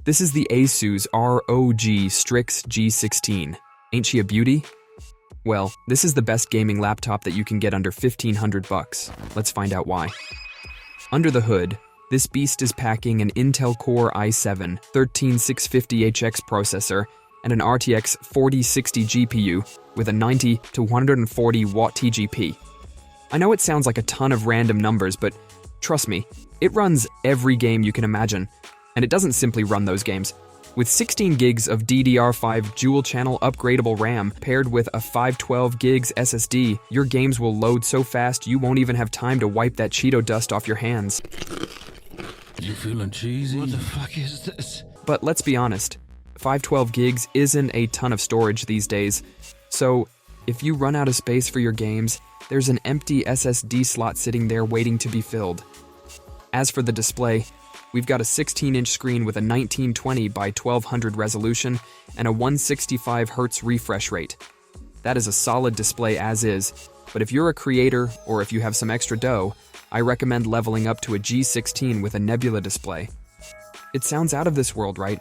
This is the Asus ROG Strix G16. Ain't she a beauty? Well, this is the best gaming laptop that you can get under $1,500. Let's find out why. Under the hood, this beast is packing an Intel Core i7-13650HX processor and an RTX 4060 GPU with a 90 to 140 watt TGP. I know it sounds like a ton of random numbers, but trust me, it runs every game you can imagine. And it doesn't simply run those games. With 16 gigs of DDR5 dual-channel upgradable RAM paired with a 512 gigs SSD, your games will load so fast you won't even have time to wipe that Cheeto dust off your hands. You feeling cheesy? What the fuck is this? But let's be honest, 512 gigs isn't a ton of storage these days. So if you run out of space for your games, there's an empty SSD slot sitting there waiting to be filled. As for the display, we've got a 16-inch screen with a 1920 by 1200 resolution and a 165 Hz refresh rate. That is a solid display as is, but if you're a creator or if you have some extra dough, I recommend leveling up to a G16 with a Nebula display. It sounds out of this world, right?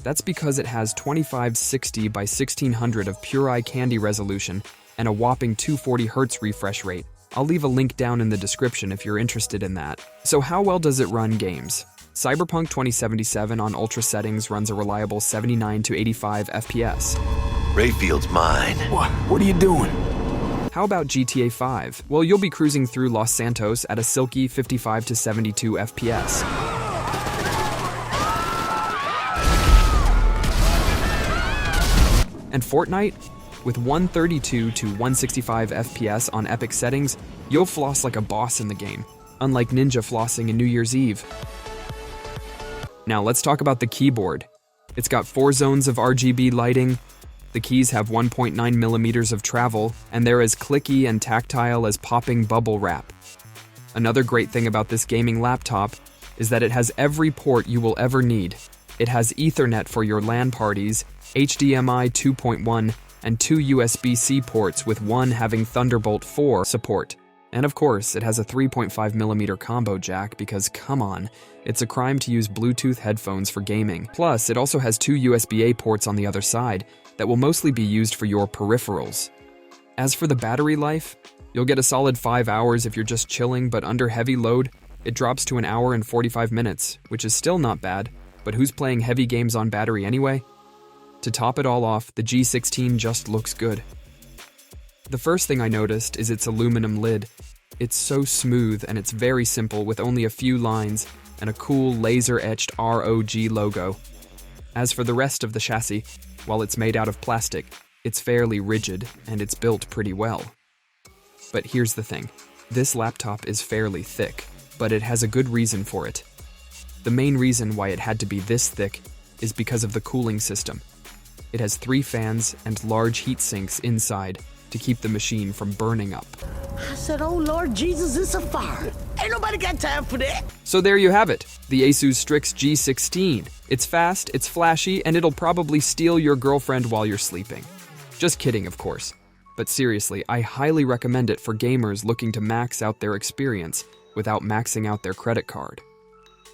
That's because it has 2560 by 1600 of pure eye candy resolution and a whopping 240 Hz refresh rate. I'll leave a link down in the description if you're interested in that. So how well does it run games? Cyberpunk 2077 on ultra settings runs a reliable 79 to 85 FPS. Rayfield's mine. What are you doing? How about GTA 5? Well, you'll be cruising through Los Santos at a silky 55 to 72 FPS. And Fortnite? With 132 to 165 FPS on epic settings, you'll floss like a boss in the game, unlike Ninja flossing in New Year's Eve. Now let's talk about the keyboard. It's got 4 zones of RGB lighting, the keys have 1.9 millimeters of travel, and they're as clicky and tactile as popping bubble wrap. Another great thing about this gaming laptop is that it has every port you will ever need. It has Ethernet for your LAN parties, HDMI 2.1, and 2 USB-C ports with one having Thunderbolt 4 support. And of course, it has a 3.5mm combo jack because, come on, it's a crime to use Bluetooth headphones for gaming. Plus, it also has 2 USB-A ports on the other side that will mostly be used for your peripherals. As for the battery life, you'll get a solid 5 hours if you're just chilling, but under heavy load, it drops to 1 hour and 45 minutes, which is still not bad, but who's playing heavy games on battery anyway? To top it all off, the G16 just looks good. The first thing I noticed is its aluminum lid. It's so smooth and it's very simple with only a few lines and a cool laser-etched ROG logo. As for the rest of the chassis, while it's made out of plastic, it's fairly rigid and it's built pretty well. But here's the thing, this laptop is fairly thick, but it has a good reason for it. The main reason why it had to be this thick is because of the cooling system. It has 3 fans and large heat sinks inside to keep the machine from burning up. I said, oh Lord Jesus, it's a fire. Ain't nobody got time for that. So there you have it, the Asus Strix G16. It's fast, it's flashy, and it'll probably steal your girlfriend while you're sleeping. Just kidding, of course. But seriously, I highly recommend it for gamers looking to max out their experience without maxing out their credit card.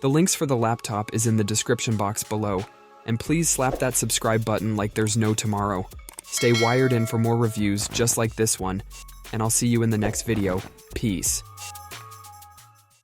The links for the laptop is in the description box below, and please slap that subscribe button like there's no tomorrow. Stay wired in for more reviews just like this one, and I'll see you in the next video. Peace.